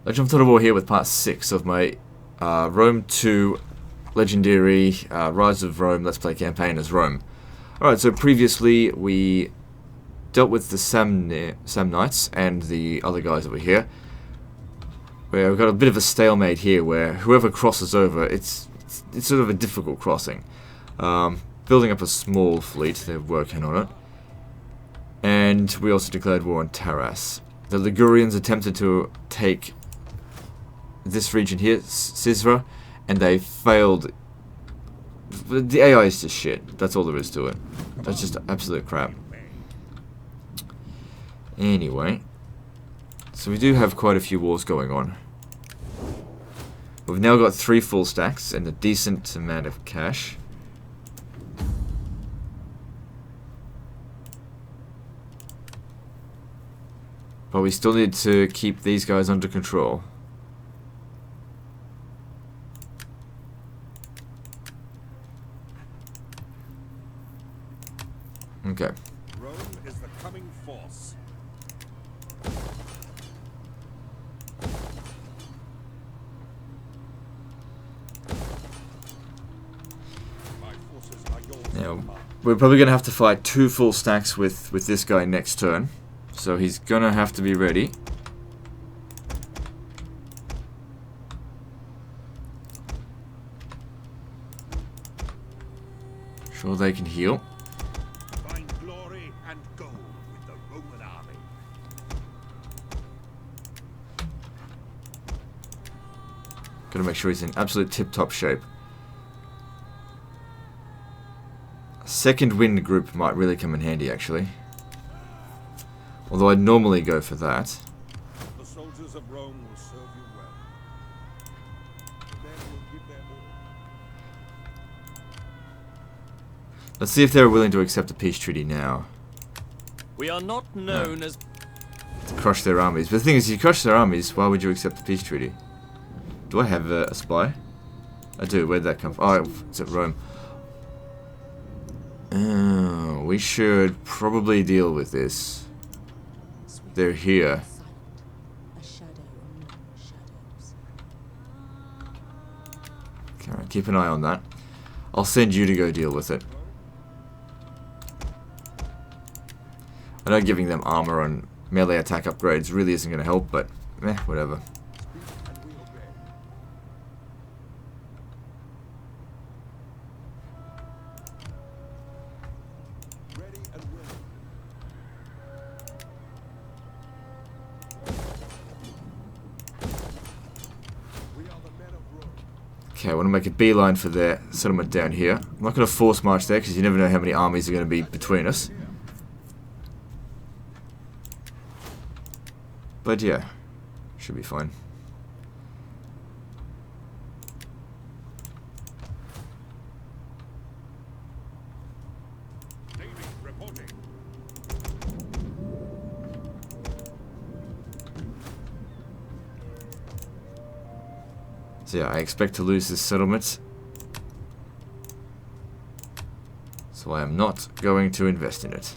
Legend of Total War here with part 6 of my Rome 2 Legendary Rise of Rome Let's Play campaign as Rome. Alright, so previously we dealt with the Sam Knights and the other guys over here. Where we've got a bit of a stalemate here where whoever crosses over, it's sort of a difficult crossing. Building up a small fleet, they're working on it. And we also declared war on Taras. The Ligurians attempted to take this region here, Cisra, and they failed. The AI is just shit. That's all there is to it. That's just absolute crap. Anyway, so we do have quite a few wars going on. We've now got 3 full stacks and a decent amount of cash. But we still need to keep these guys under control. Okay. Rome is the coming force. My forces are yours. Now, we're probably going to have to fight 2 full stacks with this guy next turn. So he's going to have to be ready. Sure they can heal. Find glory and gold with the Roman army. Gotta make sure he's in absolute tip-top shape. A second wind group might really come in handy, actually. Although I'd normally go for that. The soldiers of Rome will serve you well. The men will give their all. Let's see if they're willing to accept a peace treaty now. We are not known as... To crush their armies. But the thing is, if you crush their armies, why would you accept a peace treaty? Do I have a spy? I do. Where'd that come from? Oh, it's at Rome. Oh, we should probably deal with this. They're here. Okay, right, keep an eye on that. I'll send you to go deal with it. I know giving them armor and melee attack upgrades really isn't going to help, but whatever. Okay, I want to make a beeline for their settlement down here. I'm not going to force march there because you never know how many armies are going to be between us. But yeah, should be fine. Navy reporting. So yeah, I expect to lose this settlement. So I am not going to invest in it.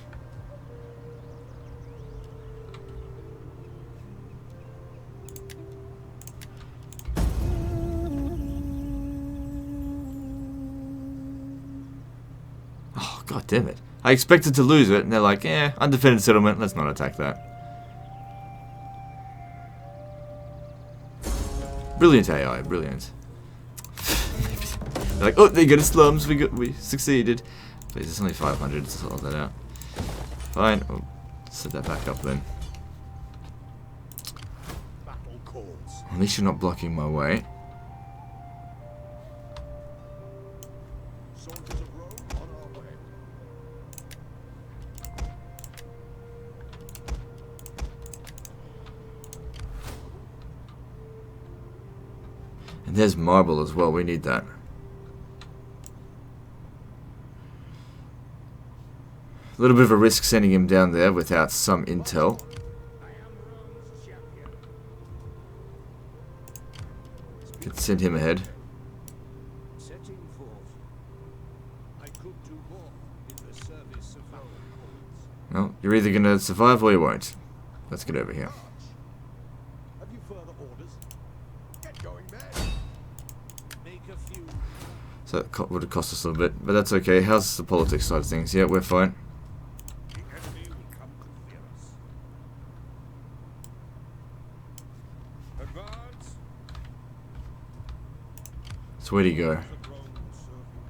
Oh, god damn it. I expected to lose it, and they're like, undefended settlement, let's not attack that. Brilliant AI, brilliant. They're like, oh, they got a slums, we succeeded. Please, it's only 500 to sort that out. Fine, oh, set that back up then. Battle calls. At least you're not blocking my way. Soldiers of Rome on our way. And there's marble as well, we need that. A little bit of a risk sending him down there without some intel. I am Rome's champion. Could send him ahead. Setting forth. I could do more in the service of our cause. Well, you're either going to survive or you won't. Let's get over here. Have you further orders? Get going, man. Make a few. So that would have cost us a little bit, but that's okay. How's the politics side of things? Yeah, we're fine. The enemy will come to fear us. Advance. So where'd he go? The throne will serve you.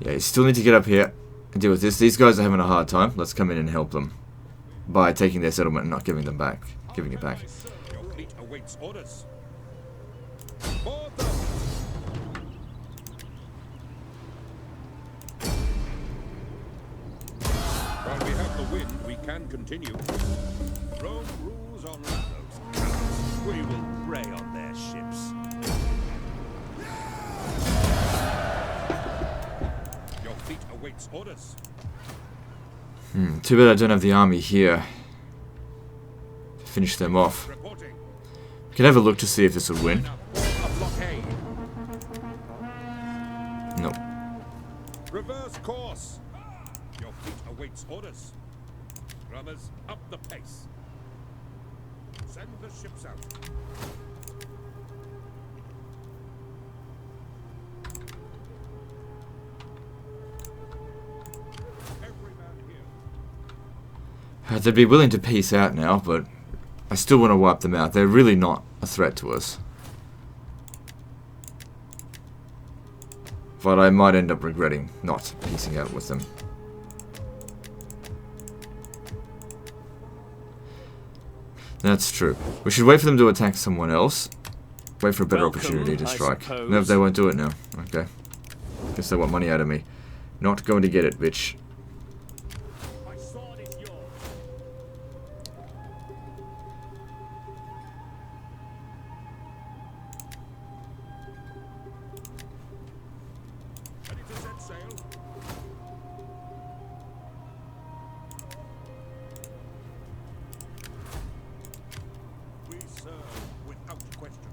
Yeah, you still need to get up here and deal with this. These guys are having a hard time. Let's come in and help them by taking their settlement and not giving it back. Your fleet awaits orders. Board them. While we have the wind, we can continue. Rome rules on those counts. We will prey on their ships. Your fleet awaits orders. Too bad I don't have the army here to finish them off. Reporting. We can have a look to see if this would win. A blockade. Nope. Reverse course. Your fleet awaits orders. Drummers, up the pace. Send the ships out. Every man here. They'd be willing to peace out now, but I still want to wipe them out. They're really not a threat to us. But I might end up regretting not piecing out with them. That's true. We should wait for them to attack someone else. Wait for a better Welcome, opportunity to I strike. suppose. No, they won't do it now. Okay. Guess they want money out of me. Not going to get it, bitch. My sword is yours. Ready to set sail. We serve without question.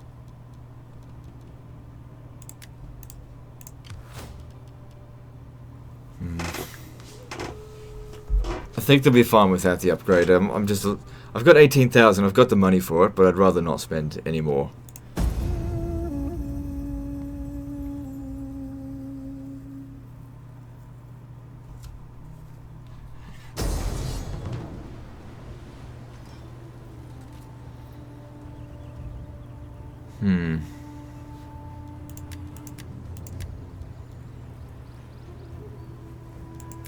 I think they'll be fine without the upgrade. I've got 18,000. I've got the money for it, but I'd rather not spend any more.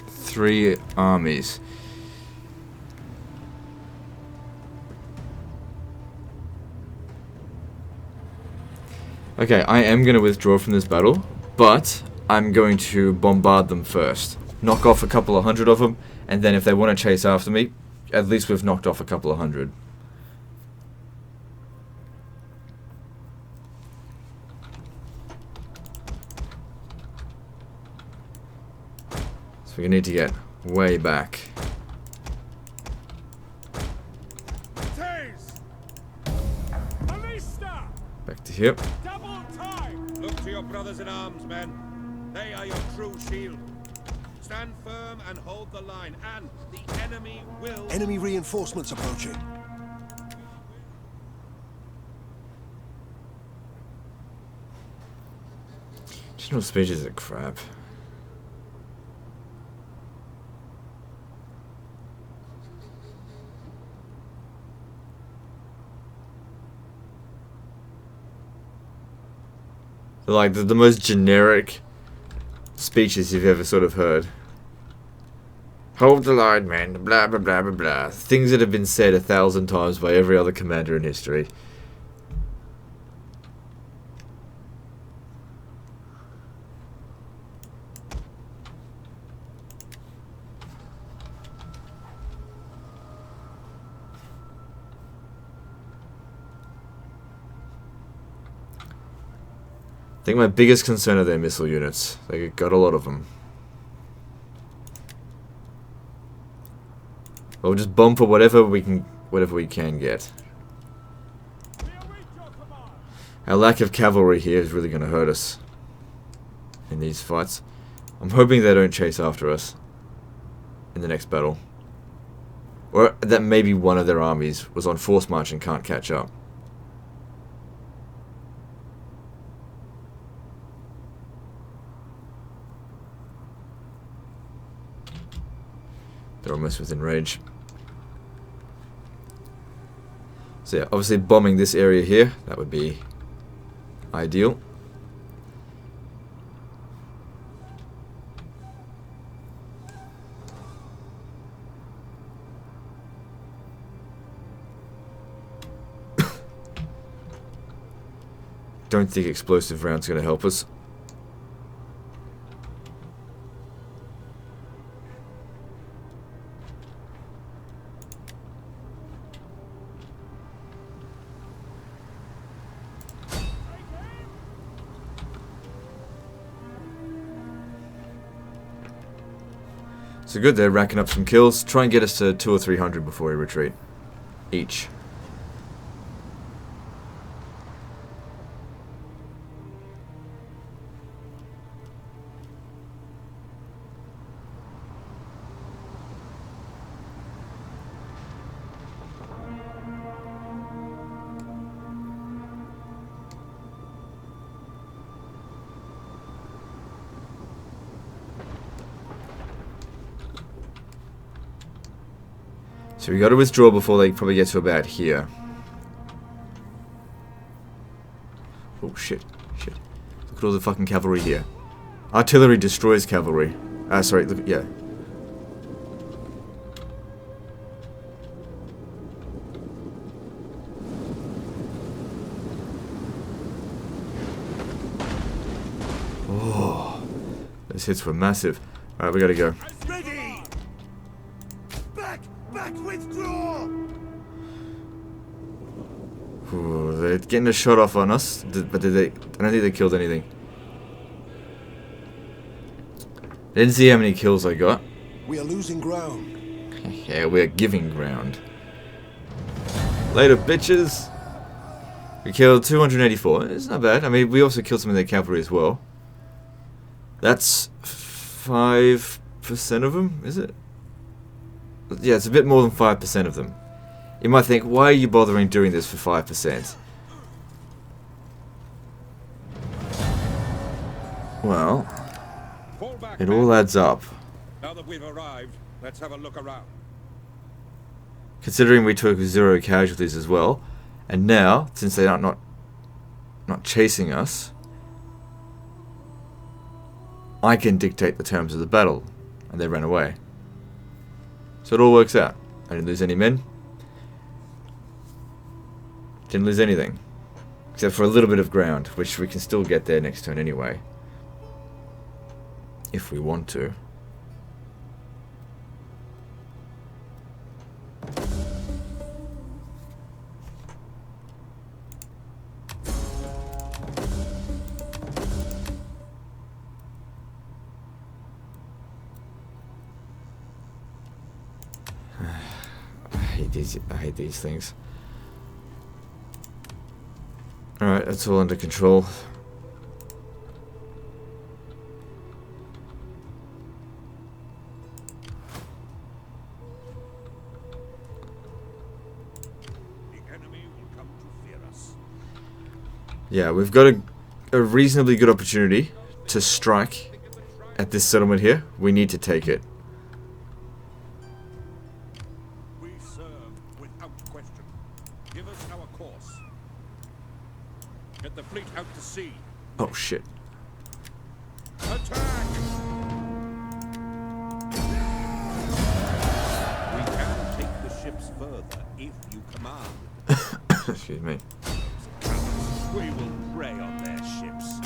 Three armies. Okay, I am going to withdraw from this battle, but I'm going to bombard them first. Knock off a couple of hundred of them, and then if they want to chase after me, at least we've knocked off a couple of hundred. So we need to get way back. Taze! Alista! Back to here. Double time! Look to your brothers in arms, men. They are your true shield. Stand firm and hold the line, and the enemy will... Enemy reinforcements approaching. General speeches are crap. They're like the most generic speeches you've ever sort of heard. Hold the line, man. Blah, blah, blah, blah, blah. Things that have been said 1,000 times by every other commander in history. I think my biggest concern are their missile units. They got a lot of them. We'll just bomb for whatever we can get. We await your command. Our lack of cavalry here is really going to hurt us in these fights. I'm hoping they don't chase after us in the next battle. Or that maybe one of their armies was on force march and can't catch up. They're almost within range. So yeah, obviously bombing this area here, that would be ideal. Don't think explosive rounds going to help us. So good, they're racking up some kills. Try and get us to 200 or 300 before we retreat. Each. So we got to withdraw before they probably get to about here. Oh shit, shit. Look at all the fucking cavalry here. Artillery destroys cavalry. Sorry, look, yeah. Oh, those hits were massive. Alright, we gotta go. Ready! Back, withdraw! Ooh, they're getting a shot off on us, but I don't think they killed anything. I didn't see how many kills I got. We are losing ground. Yeah, we're giving ground. Later, bitches! We killed 284. It's not bad. I mean, we also killed some of their cavalry as well. That's 5% of them, is it? Yeah, it's a bit more than 5% of them. You might think, why are you bothering doing this for 5%? Well, Fall back, it men. all adds up. Now that we've arrived, let's have a look around. Considering we took 0 casualties as well, and now, since they are not chasing us, I can dictate the terms of the battle, and they ran away. So it all works out. I didn't lose any men. Didn't lose anything. Except for a little bit of ground, which we can still get there next turn anyway. If we want to. I hate these things. Alright, that's all under control. The enemy will come to fear us. Yeah, we've got a reasonably good opportunity to strike at this settlement here. We need to take it. We serve without question. Give us our course. Get the fleet out to sea. Oh shit. Attack! We can take the ships further if you command. Excuse me. We will prey on their ships.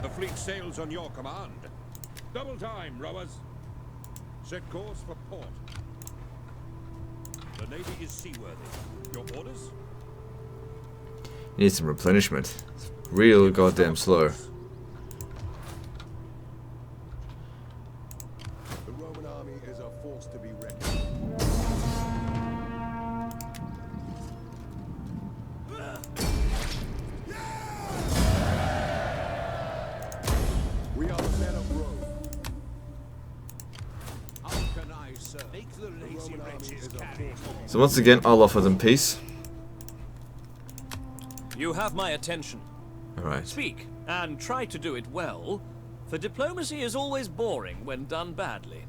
The fleet sails on your command. Double time, rowers. Set course for port. The navy is seaworthy. Your orders? Need some replenishment. It's real goddamn slow. The Roman army is a force to be reckoned with. The Roman army is a force. So once again, I'll offer them peace. You have my attention. Alright. Speak, and try to do it well, for diplomacy is always boring when done badly.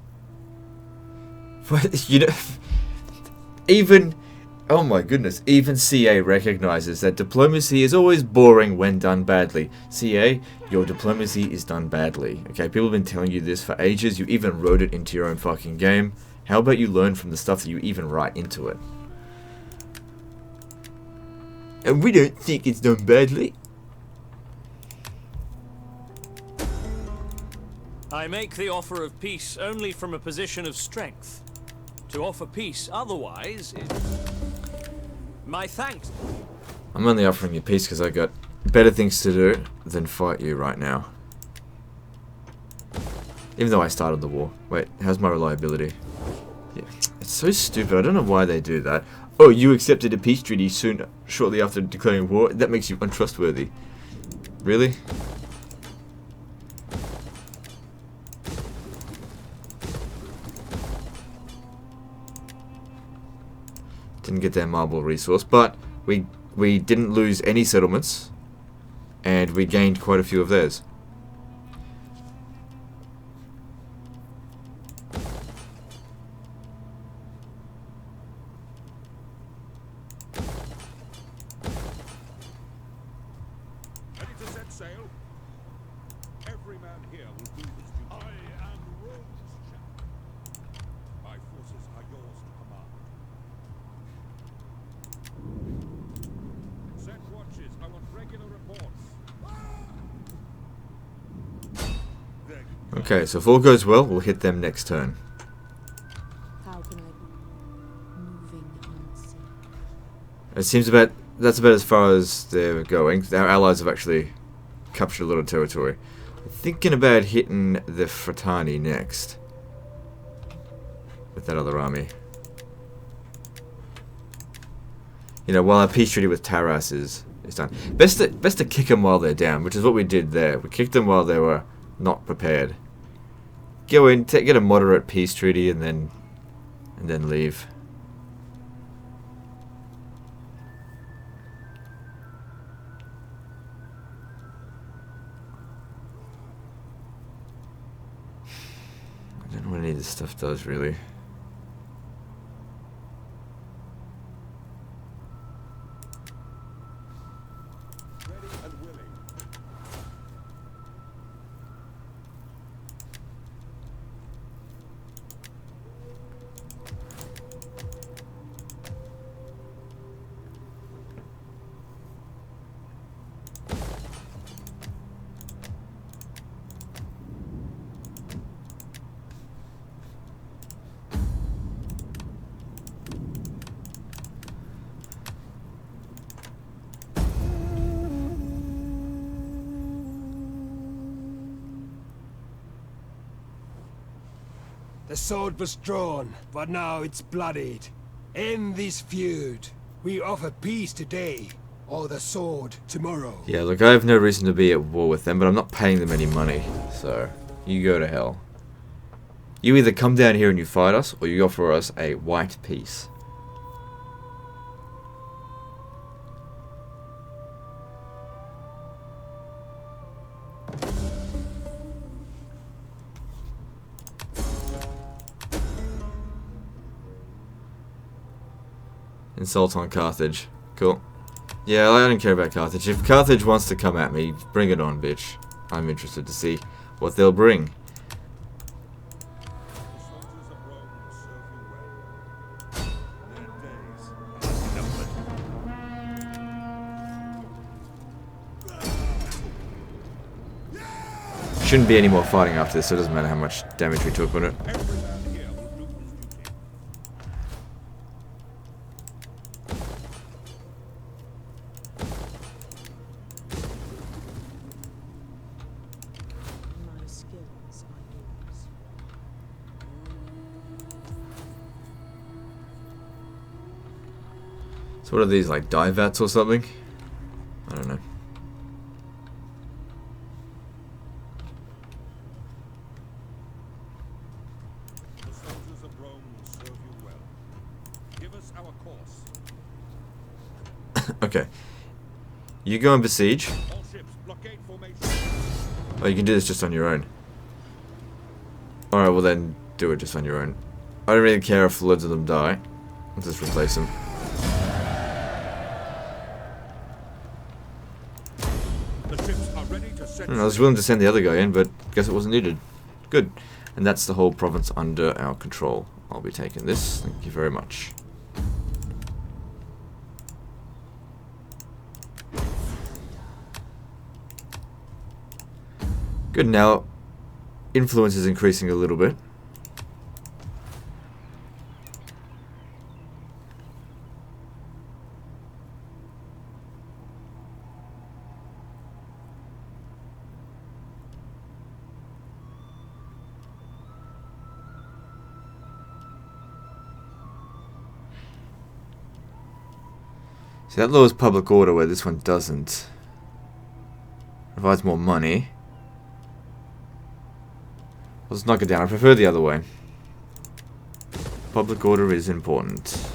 You know, even, oh my goodness, even CA recognizes that diplomacy is always boring when done badly. CA, your diplomacy is done badly. Okay, people have been telling you this for ages. You even wrote it into your own fucking game. How about you learn from the stuff that you even write into it? And we don't think it's done badly. I make the offer of peace only from a position of strength. To offer peace otherwise is... My thanks. I'm only offering you peace because I got better things to do than fight you right now. Even though I started the war. Wait, how's my reliability? Yeah, it's so stupid. I don't know why they do that. Oh, you accepted a peace treaty shortly after declaring war? That makes you untrustworthy. Really? Didn't get that marble resource, but we didn't lose any settlements, and we gained quite a few of theirs. Ready to set sail? Every man here will do his duty. I am Rome's chapter. My forces are yours to command. Set watches. I want regular reports. Okay, so if all goes well, we'll hit them next turn. How can I be moving unseen? It seems that's about as far as they're going. Our allies have actually captured a lot of territory. I'm thinking about hitting the Fratani next. With that other army. You know, while our peace treaty with Taras is done. Best to kick them while they're down, which is what we did there. We kicked them while they were not prepared. Go in, get a moderate peace treaty, and then leave. I don't know what any of this stuff does, really. Ready and willing. The sword was drawn, but now it's bloodied. End this feud. We offer peace today, or the sword tomorrow. Yeah, look, I have no reason to be at war with them, but I'm not paying them any money, so you go to hell. You either come down here and you fight us, or you offer us a white peace. Insult on Carthage. Cool. Yeah, I don't care about Carthage. If Carthage wants to come at me, bring it on, bitch. I'm interested to see what they'll bring. The soldiers of Rome will serve you well. Their days are numbered. Shouldn't be any more fighting after this, so it doesn't matter how much damage we took on it. Every man here will do his duty. My skills are yours. So what are these, like divats or something? I don't know. The soldiers of Rome will serve you course. Okay. You go and besiege. All ships, blockade formation. Oh, you can do this just on your own. Alright, well then, do it just on your own. I don't really care if loads of them die. I'll just replace them. The ships are ready to set I was willing to send the other guy in, but guess it wasn't needed. Good. And that's the whole province under our control. I'll be taking this. Thank you very much. Good, now influence is increasing a little bit. See, that lowers public order where this one doesn't. Provides more money. Let's knock it down. I prefer the other way. Public order is important.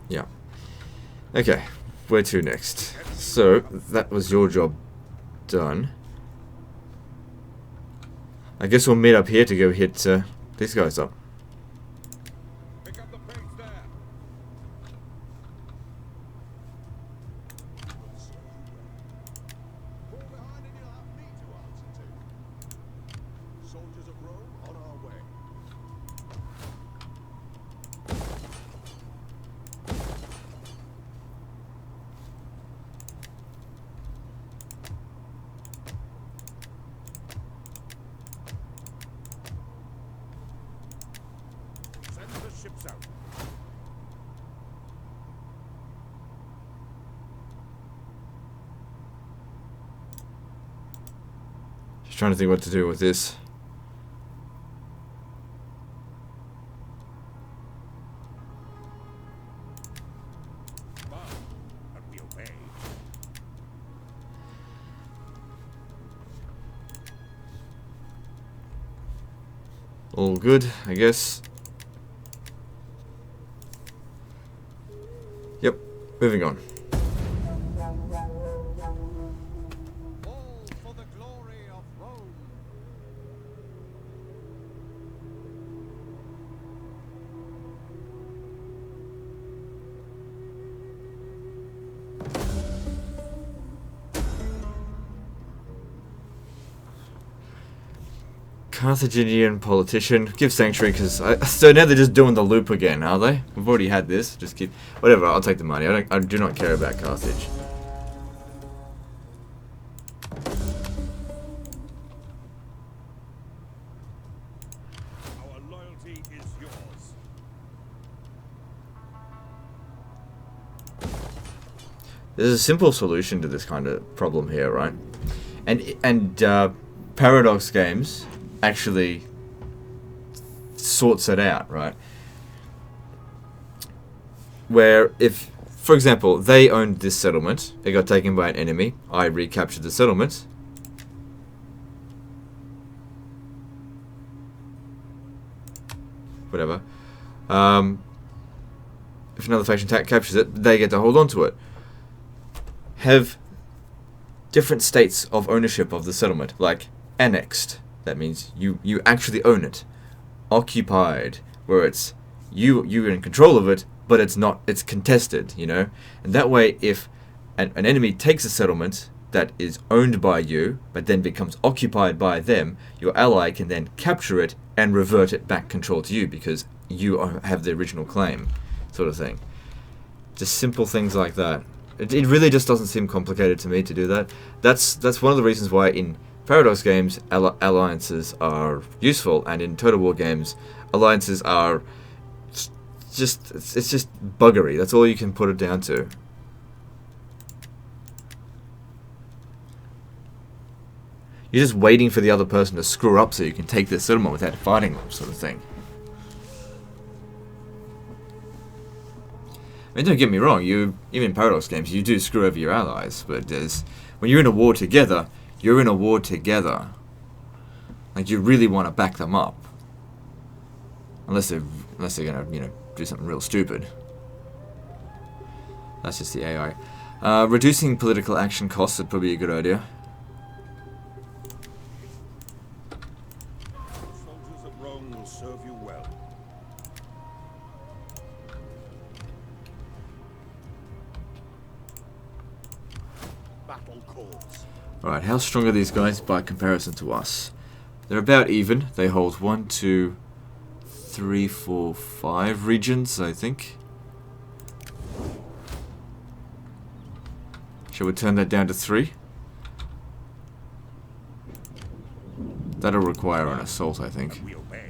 Yeah. Okay, where to next? So, that was your job done. I guess we'll meet up here to go hit these guys up. Pick up the pace there. Fall behind and you'll have me to answer to. Soldiers of Rome on our way. Send the ships out. Just trying to think what to do with this. Bow, but we obey. All good, I guess. Yep, moving on. All for the glory of Rome. Carthaginian politician. Give sanctuary because so now they're just doing the loop again, are they? We've already had this. Just keep whatever. I'll take the money. I do not care about Carthage. Our loyalty is yours. There's a simple solution to this kind of problem here, right? And Paradox Games actually sorts it out, right? Where if, for example, they owned this settlement, it got taken by an enemy, I recaptured the settlement. Whatever. If another faction captures it, they get to hold on to it. Have different states of ownership of the settlement, like annexed. That means you actually own it. Occupied, where it's you're in control of it, but it's contested, you know. And that way, if an enemy takes a settlement that is owned by you, but then becomes occupied by them, your ally can then capture it and revert it back control to you because you have the original claim, sort of thing. Just simple things like that. It really just doesn't seem complicated to me to do that. That's one of the reasons why in Paradox games alliances are useful, and in Total War games alliances are just it's just buggery. That's all you can put it down to. You're just waiting for the other person to screw up so you can take their settlement without fighting them, sort of thing. mean, don't get me wrong, even in Paradox games, you do screw over your allies, but when you're in a war together, you're in a war together. Like, you really want to back them up. Unless they're gonna, you know, do something real stupid. That's just the AI. Reducing political action costs would probably be a good idea. Soldiers of Rome will serve you well. Battle calls. Alright, how strong are these guys by comparison to us? They're about even. They hold 1, 2, 3, 4, 5 regions, I think. Shall we turn that down to 3? That'll require an assault, I think. We obey.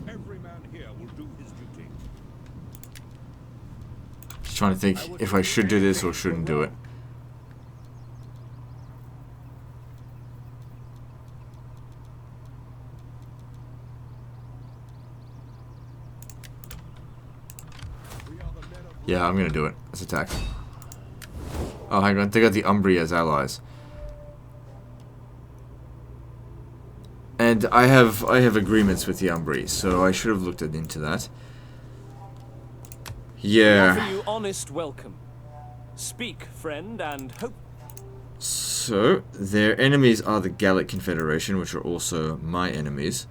Every man here will do his duty. Just trying to think if I should do this or shouldn't do it. Yeah, I'm gonna do it. Let's attack. Oh, hang on. They got the Umbri as allies. And I have agreements with the Umbri, so I should have looked into that. Offer Yeah. you honest welcome. Speak, friend, and hope. So, their enemies are the Gallic Confederation, which are also my enemies.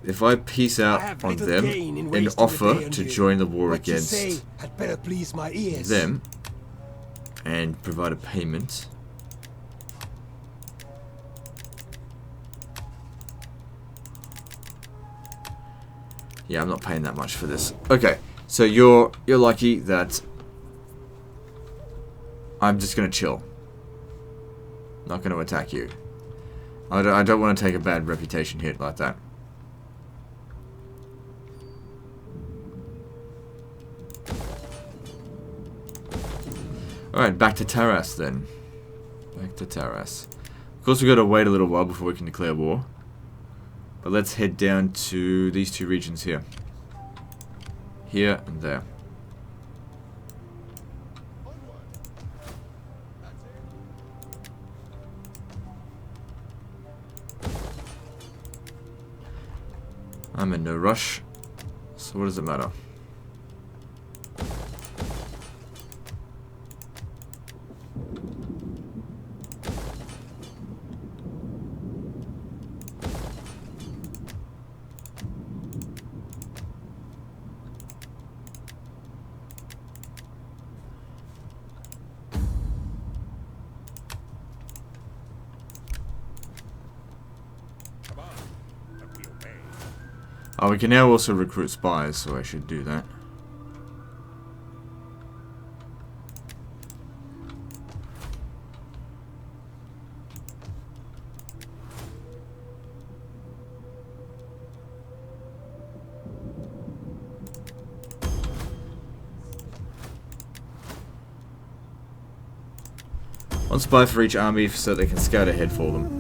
If I peace I out have on little them gain in and wasting a day offer on to you. join the war What you against say had better please my ears. them and provide a payment. Yeah, I'm not paying that much for this. Okay, so you're lucky that I'm just gonna chill. Not gonna attack you. I don't want to take a bad reputation hit like that. Alright, back to Taras then. Back to Taras. Of course, we've got to wait a little while before we can declare war. But let's head down to these two regions here. Here and there. I'm in no rush, so what does it matter? Oh, we can now also recruit spies, so I should do that. One spy for each army so they can scout ahead for them.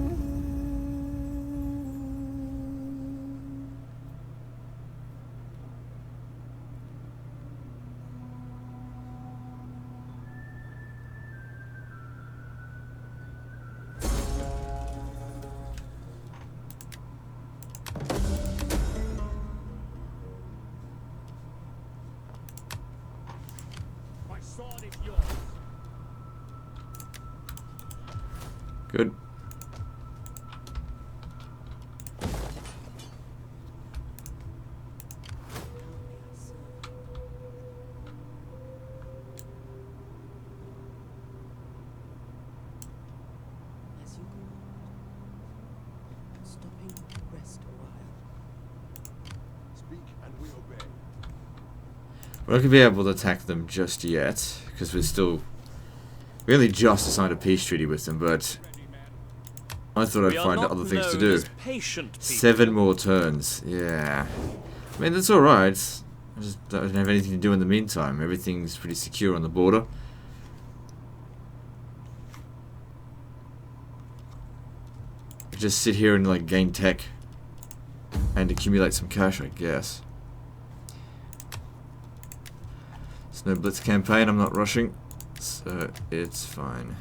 My sword is yours. Good. As you command. Stopping to rest a while. Speak and we obey. We're not going to be able to attack them just yet, because we only just signed a peace treaty with them, but I thought I'd We are find not other things to known do. as patient people. 7 more turns, yeah. I mean, that's alright. I just don't have anything to do in the meantime. Everything's pretty secure on the border. could just sit here and like gain tech and accumulate some cash, I guess. It's no blitz campaign, I'm not rushing, so it's fine.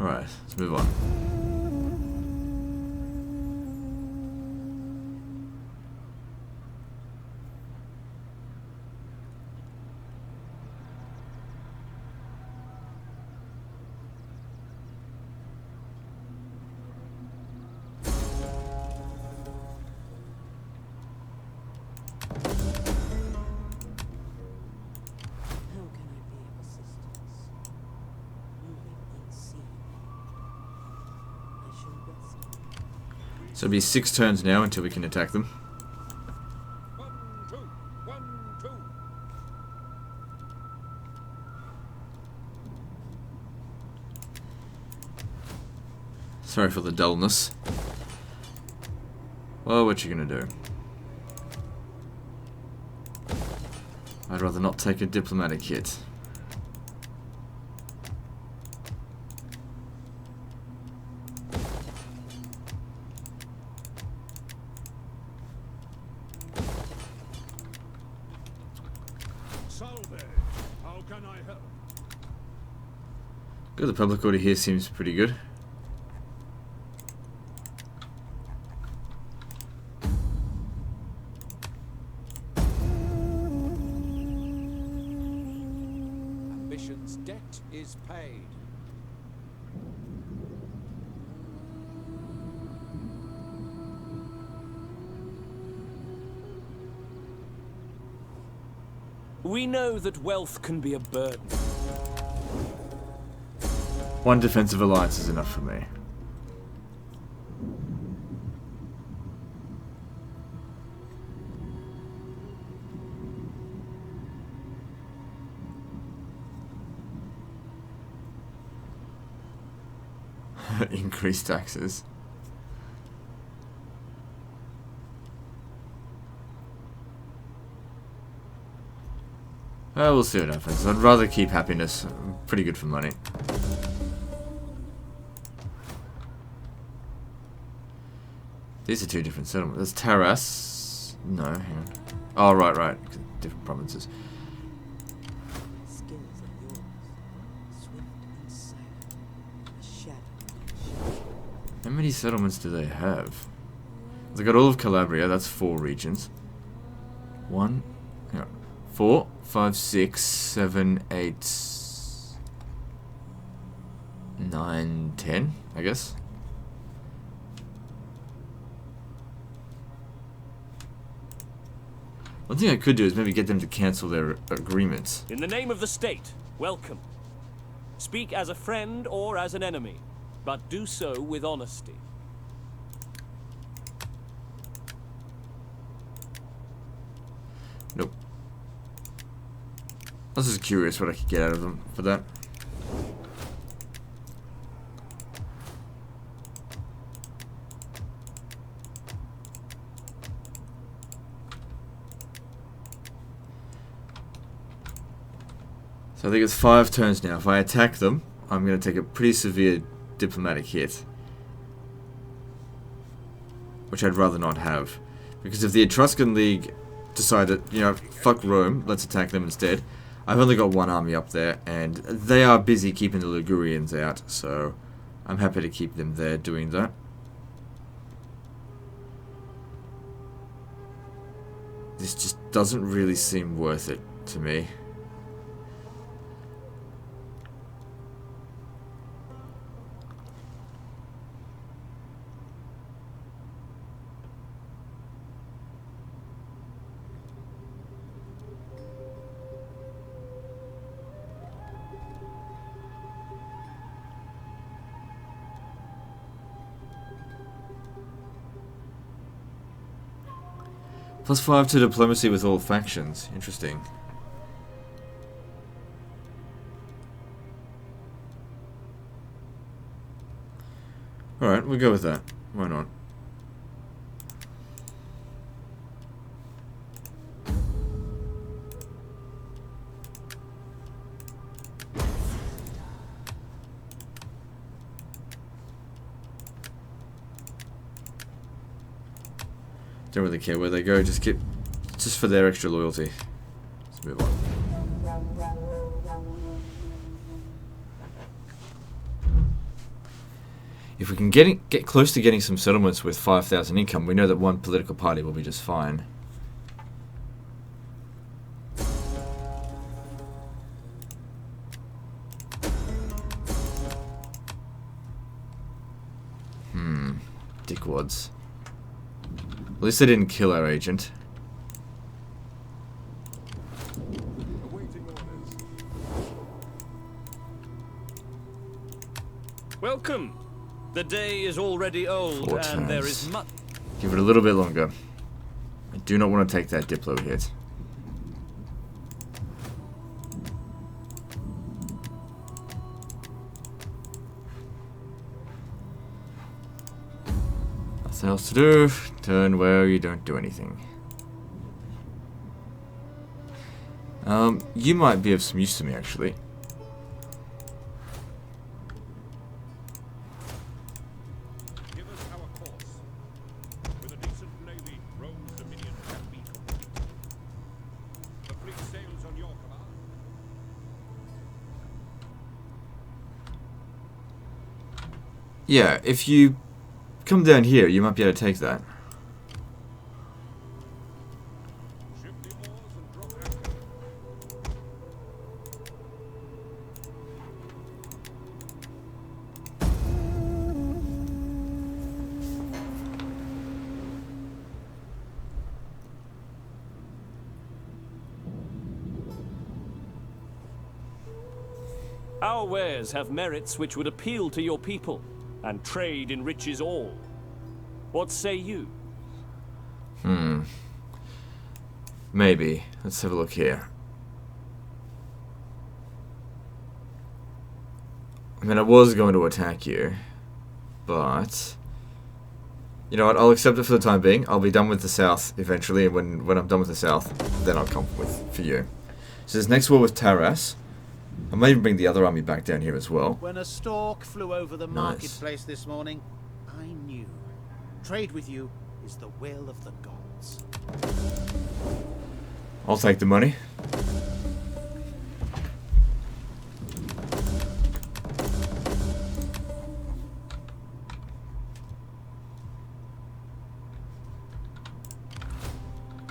Alright, let's move on. How can I be of assistance? Moving unseen. I shall rest. So it'll be 6 turns now until we can attack them. 1, 2, 1, 2. Sorry for the dullness. Well, what you gonna do? I'd rather not take a diplomatic hit. Salve. How can I help? Good, the public order here seems pretty good. Ambition's debt is paid. We know that wealth can be a burden. One defensive alliance is enough for me. Increase taxes. We'll see what happens. I'd rather keep happiness. Pretty good for money. These are 2 different settlements. There's Taras. No, hang on. Oh, right. Different provinces. Skills are yours. Swift and silent. A shadow. How many settlements do they have? They got all of Calabria. That's 4 regions. 1, hang on, 4, 5, 6, 7, 8, 9, 10, I guess. One thing I could do is maybe get them to cancel their agreements. In the name of the state, welcome. Speak as a friend or as an enemy, but do so with honesty. Nope. I was just curious what I could get out of them for that. So I think it's 5 turns now. If I attack them, I'm going to take a pretty severe diplomatic hit. Which I'd rather not have. Because if the Etruscan League decide that, you know, fuck Rome, let's attack them instead. I've only got 1 army up there, and they are busy keeping the Ligurians out, so I'm happy to keep them there doing that. This just doesn't really seem worth it to me. +5 to diplomacy with all factions. Interesting. Alright, we'll go with that. Why not? Don't really care where they go, just for their extra loyalty. Let's move on. If we can get close to getting some settlements with 5,000 income, we know that one political party will be just fine. Dickwads. At least they didn't kill our agent. Awaiting orders. Welcome. The day is already old, 4 and there turns. is much. Give it a little bit longer. I do not want to take that Diplo hit. Nothing else to do. Turn where you don't do anything. You might be of some use to me, actually. Give us our course. With a decent navy, Rome's dominion can be complete. The fleet sails on your command. Yeah, if you come down here, you might be able to take that. Ship the oars and drop anchor. Our wares have merits which would appeal to your people, and trade enriches all. What say you? Maybe. Let's have a look here. I mean, I was going to attack you, but you know what? I'll accept it for the time being. I'll be done with the south eventually, and when I'm done with the south, then I'll come for you. So this next war with Taras. I might even bring the other army back down here as well. When a stork flew over the Nice. marketplace this morning, I knew. Trade with you is the will of the gods. I'll take the money.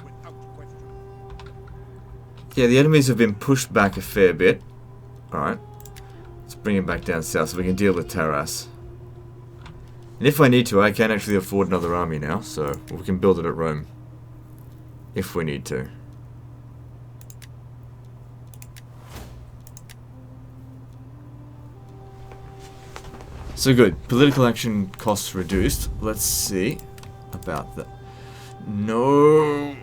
Without question. Yeah, the enemies have been pushed back a fair bit. Alright. Let's bring him back down south so we can deal with Taras. And if I need to, I can actually afford another army now, so we can build it at Rome. If we need to. So good. Political action costs reduced. Let's see about that. No.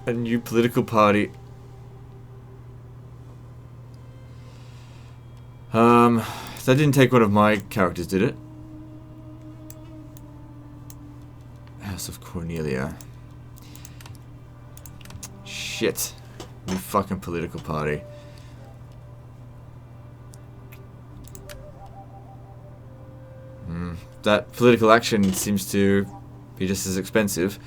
A new political party. That didn't take one of my characters, did it? House of Cornelia. Shit. New fucking political party. That political action seems to be just as expensive.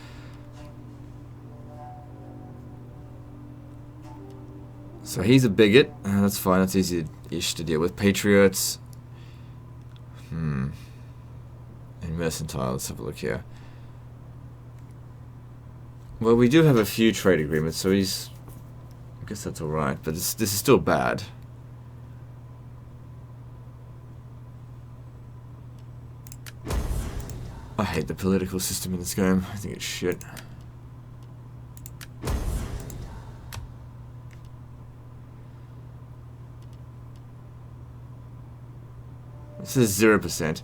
So he's a bigot. That's fine. That's easy-ish to deal with. Patriots. And mercantile. Let's have a look here. Well, we do have a few trade agreements, so he's... I guess that's alright, but this is still bad. I hate the political system in this game. I think it's shit. This is 0%.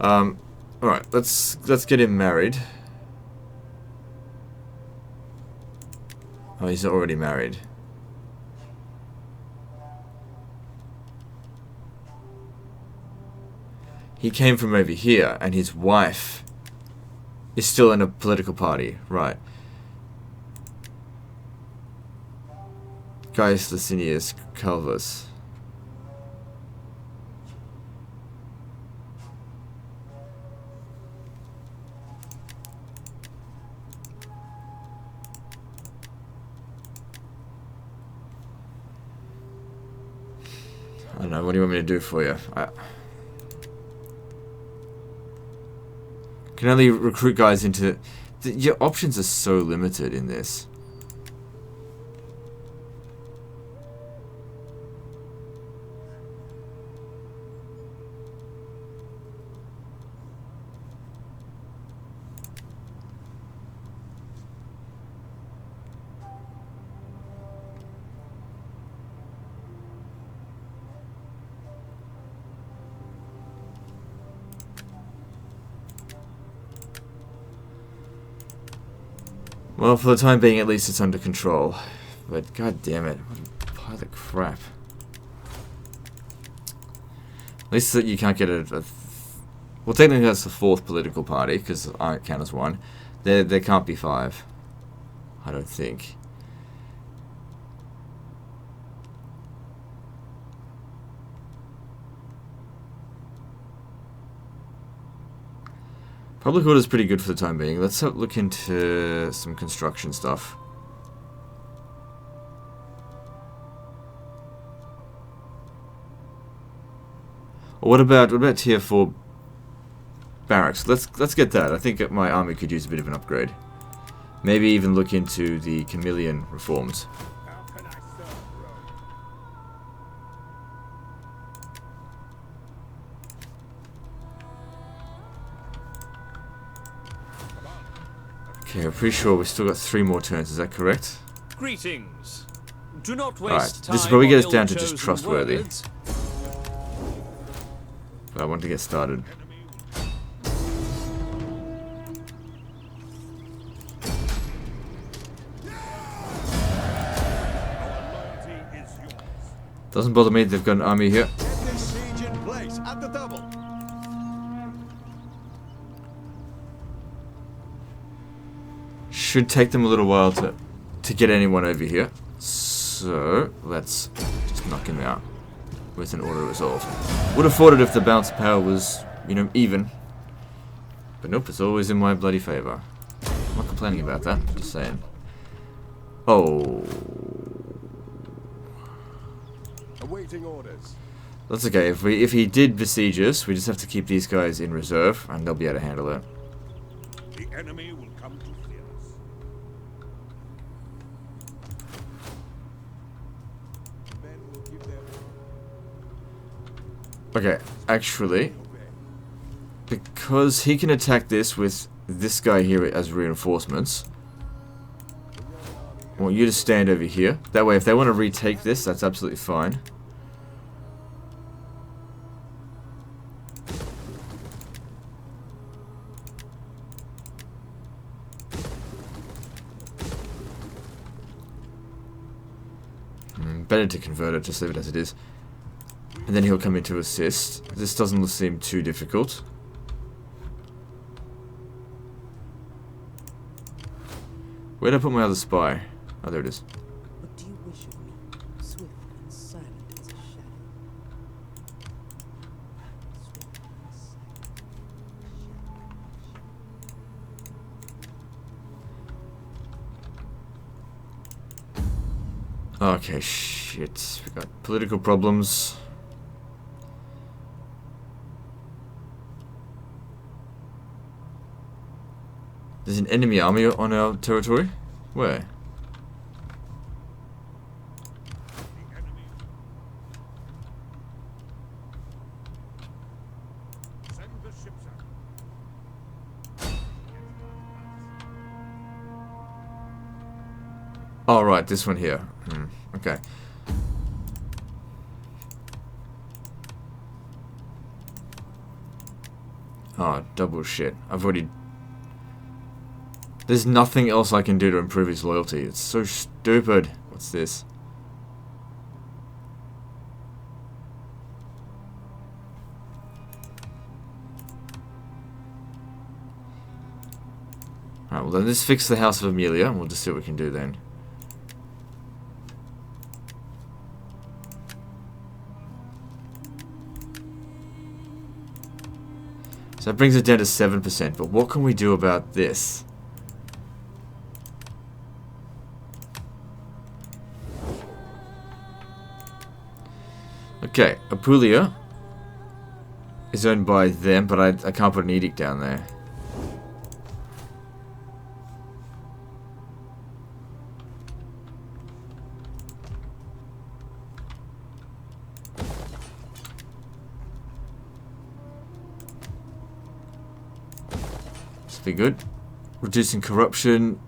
Alright, let's get him married. Oh, he's already married. He came from over here, and his wife is still in a political party. Right. Gaius Licinius Calvus. I don't know, what do you want me to do for you? I can only recruit guys into... Your options are so limited in this. Well, for the time being, at least it's under control. But god damn it, what a pile of crap. At least that you can't get a well, technically that's the fourth political party, because I don't count as one. There can't be 5. I don't think. Public order is pretty good for the time being. Let's look into some construction stuff. What about tier 4 barracks? Let's get that. I think my army could use a bit of an upgrade. Maybe even look into the chameleon reforms. How can I serve Rome? Okay, I'm pretty sure we've still got 3 more turns. Is that correct? Greetings. Do not waste Alright, time this will probably get us on down to just ill-chosen trustworthy. words. But I want to get started. Loyalty is yours. Doesn't bother me, they've got an army here. Get this siege in place at the double. Should take them a little while to get anyone over here. So, let's just knock him out with an auto resolve. Would have thought it if the balance of power was, you know, even. But nope, it's always in my bloody favour. I'm not complaining about that, just saying. Oh. Awaiting orders. That's okay. If he did besiege us, we just have to keep these guys in reserve, and they'll be able to handle it. The enemy will come to fear us. Men will give their Okay, actually, because he can attack this with this guy here as reinforcements, I want you to stand over here. That way, if they want to retake this, that's absolutely fine. Better to convert it, just leave it as it is. And then he'll come in to assist. This doesn't seem too difficult. Where'd I put my other spy? Oh, there it is. What do you wish of me? Swift and silent as a shadow. Swift and silent. Okay, shit. We got political problems. There's an enemy army on our territory? Where? The enemy. Send the ships out. Oh, right, this one here. Okay. Oh, double shit. I've already... There's nothing else I can do to improve his loyalty. It's so stupid. What's this? Alright, well then let's fix the House of Amelia, and we'll just see what we can do then. So that brings it down to 7%, but what can we do about this? Okay, Apulia is owned by them, but I can't put an edict down there. Be good. Reducing corruption.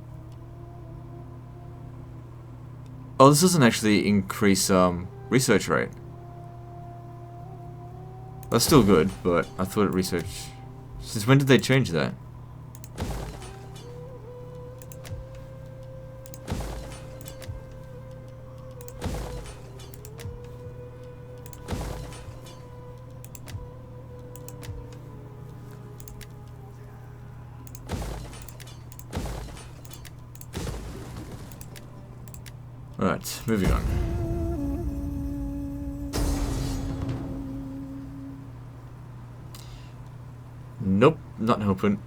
Oh, this doesn't actually increase research rate. That's still good, but I thought it research. Since when did they change that? Right, moving on. Nope, not helping.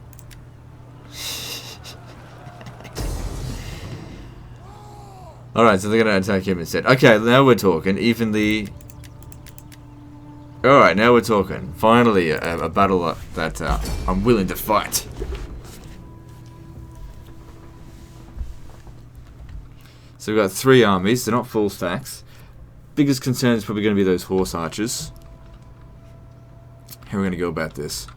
Alright, so they're gonna attack him instead. Okay, now we're talking. Evenly. Alright, now we're talking. Finally, a battle that I'm willing to fight. So we've got 3 armies, they're not full stacks. Biggest concern is probably going to be those horse archers. How are we going to go about this?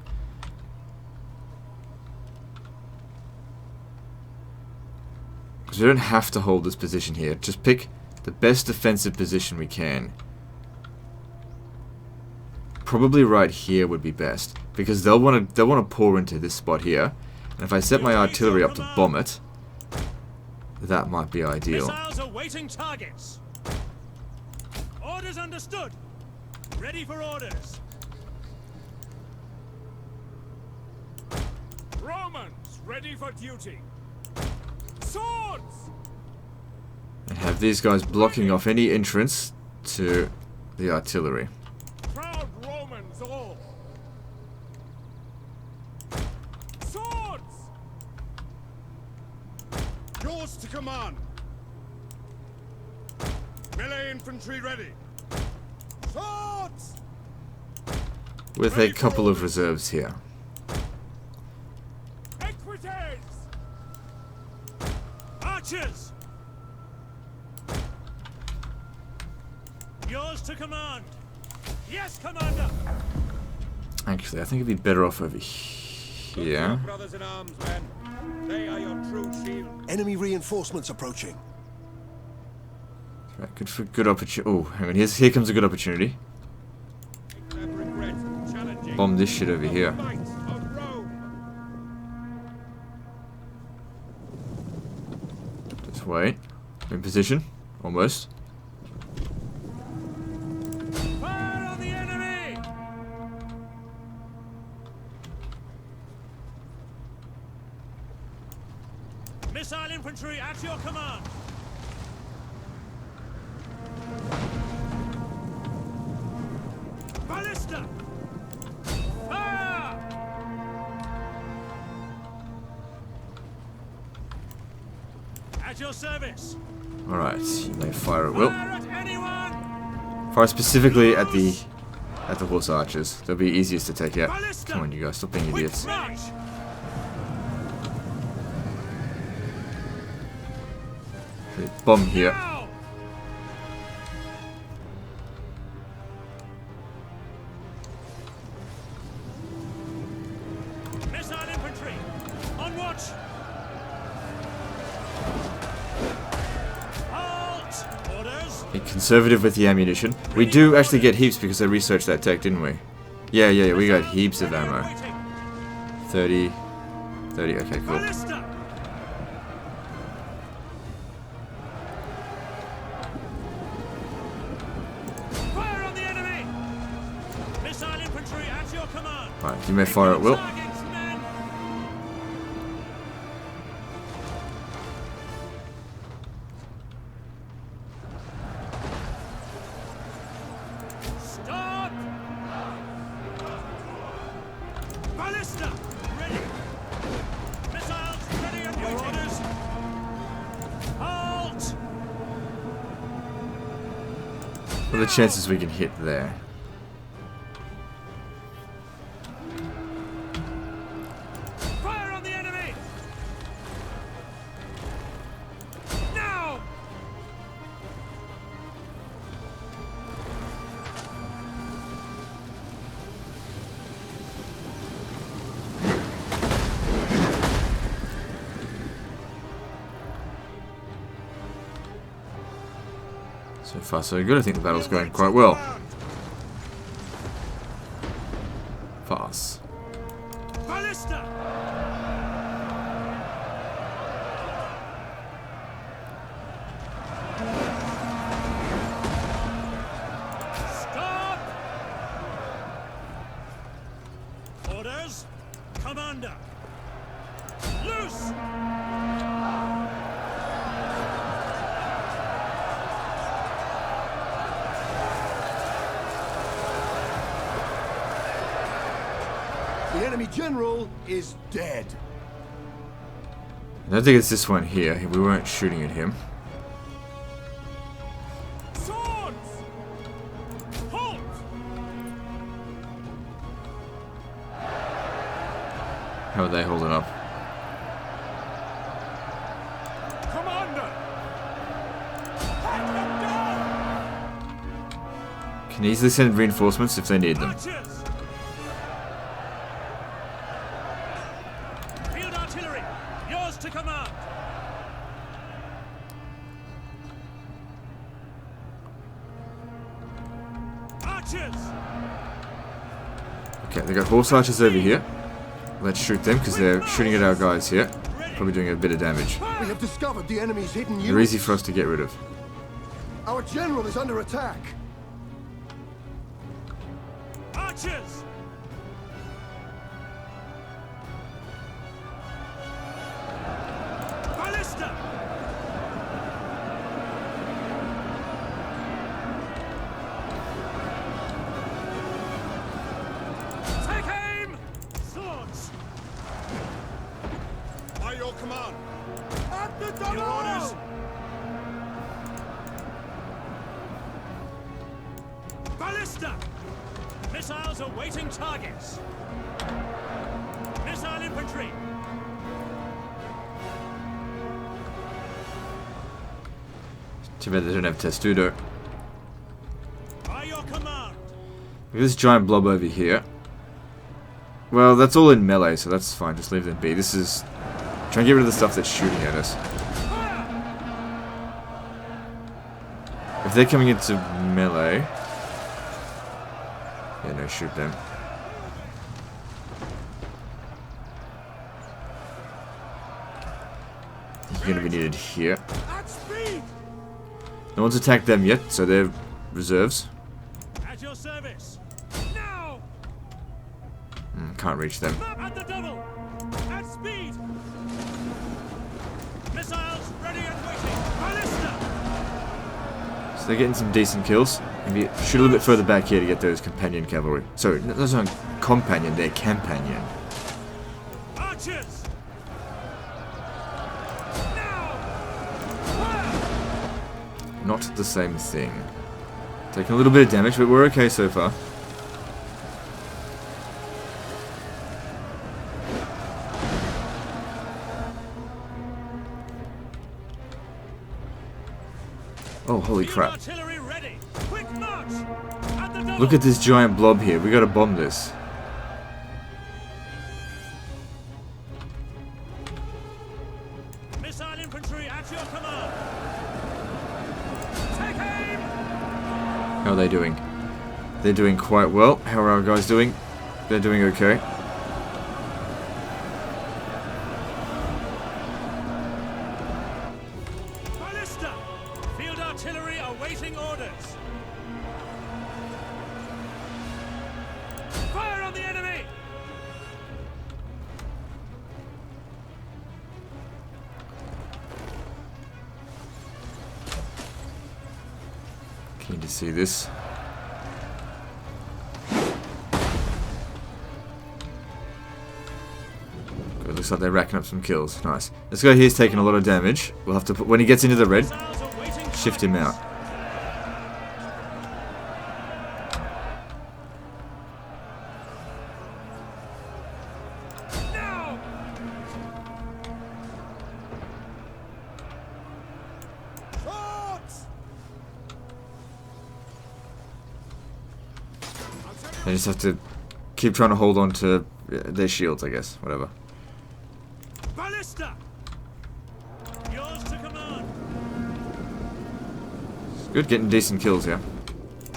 Because we don't have to hold this position here. Just pick the best defensive position we can. Probably right here would be best. Because they'll want to pour into this spot here. And if I set my artillery up to bomb it, that might be ideal. Missiles awaiting targets. Orders understood. Ready for orders. Romans, ready for duty. Swords! And have these guys blocking off any entrance to the artillery. Proud Romans all. Swords! Yours to command. Melee infantry ready. Swords! With a couple of reserves here. Equites! Archers! Yours to command. Yes, Commander. Actually, I think it'd be better off over here. Brothers in arms, men. They are your true shield. Enemy reinforcements approaching. Right, good opportunity. Oh, hang on. Here comes a good opportunity. Never regret challenging Bomb this shit over here. the might of Rome. Just wait. In position. Almost. Fire on the enemy! Missile infantry at your command. Ballista! Fire! At your service. Alright, you may fire at will. Fire at anyone! Fire specifically at the horse archers. They'll be easiest to take out. Ballista! Come on, you guys, stop being Quick idiots. march! Okay, bomb here. Now! Missile infantry! On watch! Halt! Orders! Be conservative with the ammunition. We do actually get heaps because I researched that tech, didn't we? Yeah, we got heaps of ammo. 30. Okay, cool. Ballista! command. Alright, you may fire at will. Targets, men. Stop! Ballista! Ready! Missiles ready and waiting! Orders! Halt! What are the chances we can hit there? Fire on the enemy! Now! So far so good, I think the battle's going quite well. Fast. Ballista! Stop! Orders, Commander! Loose! The enemy general is dead. I don't think it's this one here. We weren't shooting at him. Swords! Halt! How are they holding up? Commander! Hack them down! Can easily send reinforcements if they need them. Archers! Field artillery, yours to command. Archers! Okay, they got horse archers over here. Let's shoot them because they're shooting at our guys here. Probably doing a bit of damage. We have discovered the enemy's hidden They're units. easy for us to get rid of. Our general is under attack. Archers! Ballista! Take aim! Swords! By your command. At the double! Your orders! Ballista! Missiles awaiting targets. Missile infantry! Too bad they don't have testudo. By your command! Look at this giant blob over here. Well, that's all in melee, so that's fine. Just leave them be. This is... Try and get rid of the stuff that's shooting at us. Fire! If they're coming into melee... Yeah, no, shoot them. You're gonna be needed here. At speed! No one's attacked them yet, so they're reserves. At your service! Now! Can't reach them. At the double! At speed! Missiles ready and waiting! Ballista! So they're getting some decent kills. Maybe shoot a little bit further back here to get those companion cavalry. Sorry, those aren't companion, they're companion. Archers! Now! Fire! Not the same thing. Taking a little bit of damage, but we're okay so far. Oh, holy Field crap. artillery ready! Quick march! At the double! Look at this giant blob here. We gotta bomb this. Missile infantry at your command! Take aim! How are they doing? They're doing quite well. How are our guys doing? They're doing okay. Ballista! Field artillery awaiting orders! Fire on the enemy! Need to see this. Good, looks like they're racking up some kills. Nice. This guy here's taking a lot of damage. We'll have to put, when he gets into the red, shift him out. They just have to keep trying to hold on to their shields, I guess. Whatever. Ballista! Yours to command. It's good getting decent kills here.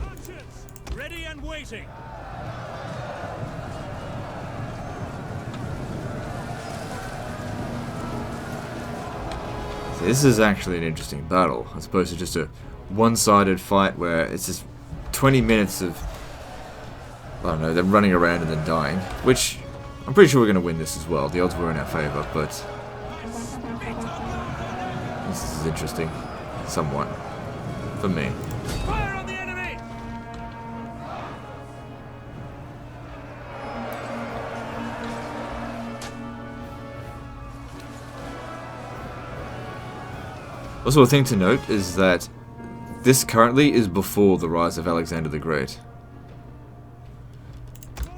Archers, ready and waiting. So this is actually an interesting battle, as opposed to just a one-sided fight where it's just 20 minutes of, I don't know, them running around and then dying, which I'm pretty sure we're going to win this as well. The odds were in our favour, but this is interesting, somewhat, for me. Fire on the enemy! Also, a thing to note is that this currently is before the rise of Alexander the Great.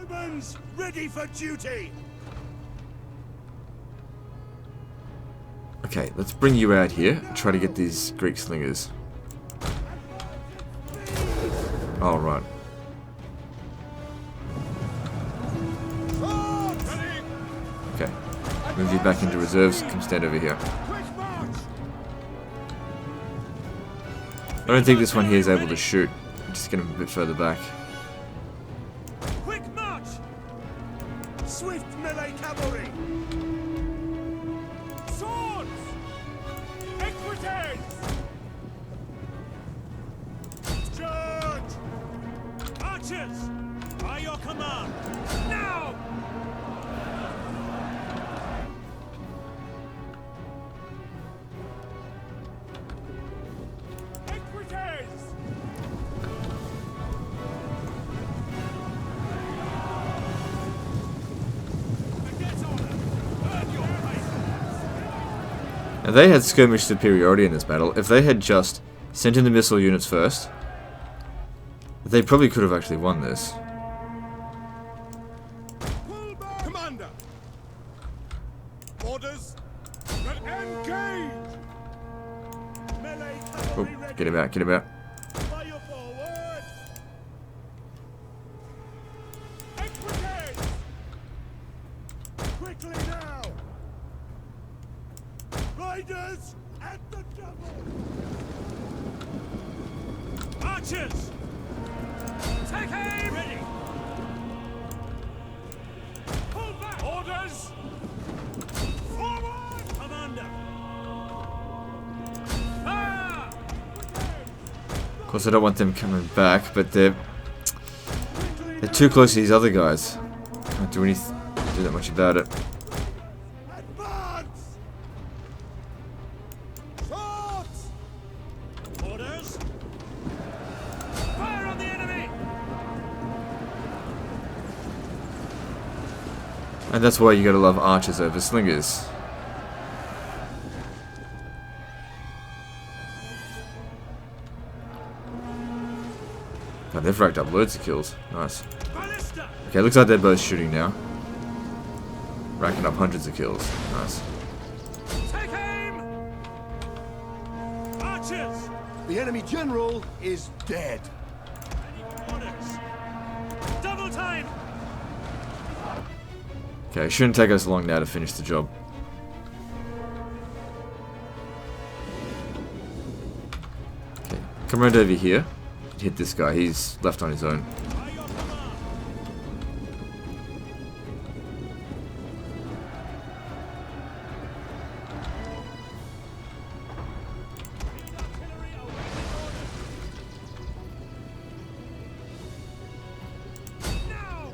Romans, ready for duty! Okay, let's bring you out here and try to get these Greek slingers. Alright. Okay. Move you back into reserves. Come stand over here. I don't think this one here is able to shoot. Just get him a bit further back. Quick march! Swift melee cavalry! Swords! Equites! Charge! Archers, by your command. Now! Equites! Now they had skirmish superiority in this battle. If they had just sent in the missile units first, they probably could have actually won this. Commander! Orders! Engage! Melee Oh, cavalry ready! get him out, get him out. Fire forward! Equites! Quickly now! Riders at the double! Archers! Take aim! Ready! Pull back! Orders! Forward! Commander! Fire! Of course, I don't want them coming back, but they're too close to these other guys. Can't do that much about it. Advance! Swords! Orders! Fire on the enemy! And that's why you gotta love archers over slingers. God, they've racked up loads of kills. Nice. Ballista! Okay, looks like they're both shooting now. Racking up hundreds of kills. Nice. Take aim! Archers! The enemy general is dead. Orders! Double time! Okay, it shouldn't take us long now to finish the job. Okay, come around over here. Hit this guy, he's left on his own. By your command! Field artillery awaiting orders! Now!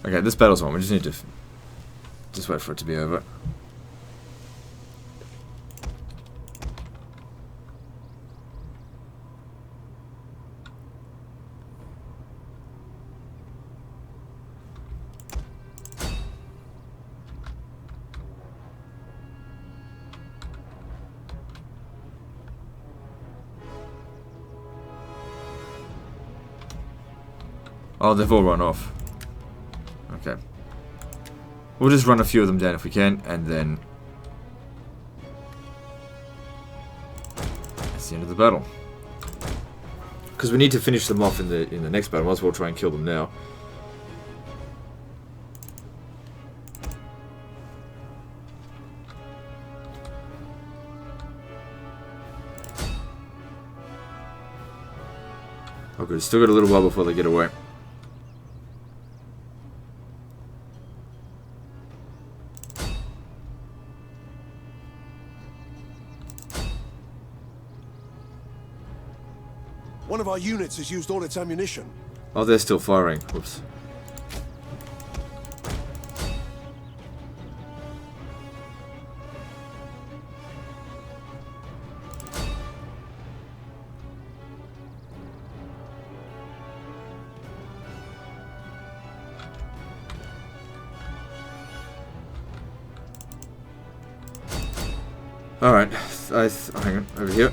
Okay, this battle's on. We just need to just wait for it to be over. Oh, they've all run off. Okay. We'll just run a few of them down if we can, and then that's the end of the battle. Because we need to finish them off in the next battle. Might as well try and kill them now. Oh good, still got a little while before they get away. One of our units has used all its ammunition. Oh, they're still firing. Whoops. Alright, hang on, over here.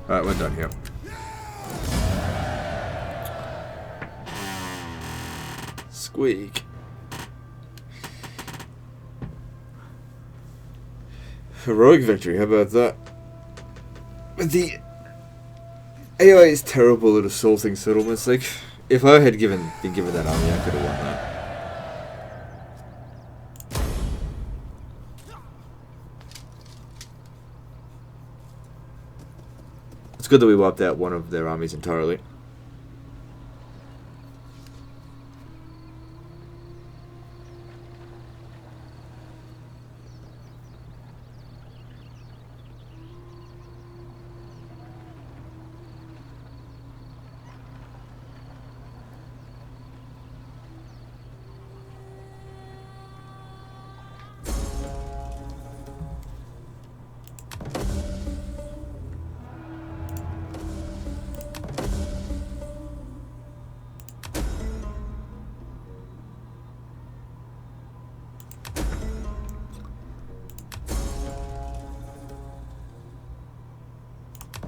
Alright, we're done here. Squeak. Heroic victory, how about that? But the AI is terrible at assaulting settlements. Like, if I had been given that army, I could have won that. It's good that we wiped out one of their armies entirely.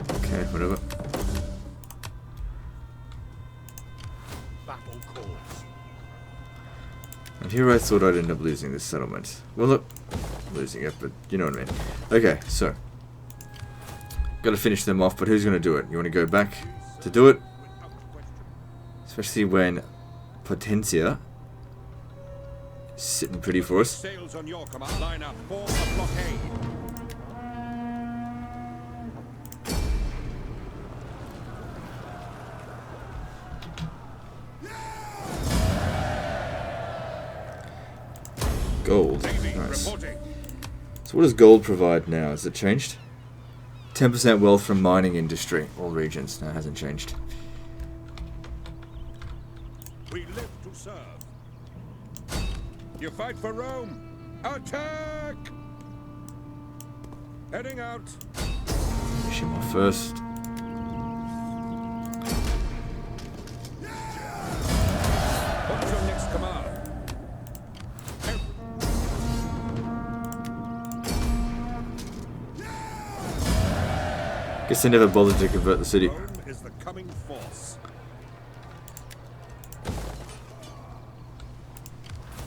Okay, whatever. Battle calls. And here I thought I'd end up losing this settlement. Well, not losing it, but you know what I mean. Okay, so. Gotta finish them off, but who's gonna do it? You wanna go back to do it? Especially when Potentia is sitting pretty for us. Sails on your command. Line up. Form a blockade. Gold. Navy Nice. reporting. So what does gold provide now? Has it changed? 10% wealth from mining industry. All regions. No, it hasn't changed. We live to serve. You fight for Rome. Attack! Heading out. Finish him off first. What's your next command? Guess they never bothered to convert the city. Rome is the coming force.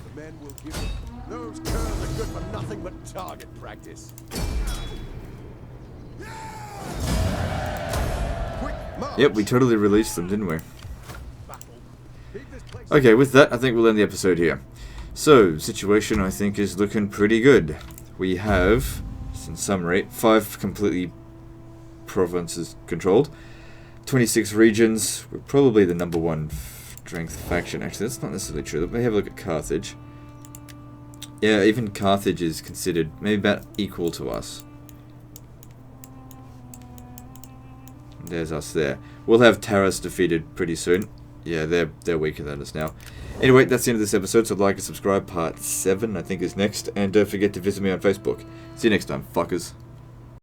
The men will give it. Those curves are good for nothing but target practice. Quick march. Yep, we totally released them, didn't we? Battle. Keep this place. Okay, with that, I think we'll end the episode here. So, situation I think is looking pretty good. We have, just in summary, 5 completely provinces controlled, 26 regions. We're probably the #1 strength faction. Actually, that's not necessarily true. Let me have a look at Carthage. Yeah, even Carthage is considered maybe about equal to us. There's us there. We'll have Taras defeated pretty soon. Yeah, they're weaker than us now. Anyway, that's the end of this episode, so like and subscribe. Part 7, I think, is next. And don't forget to visit me on Facebook. See you next time, fuckers.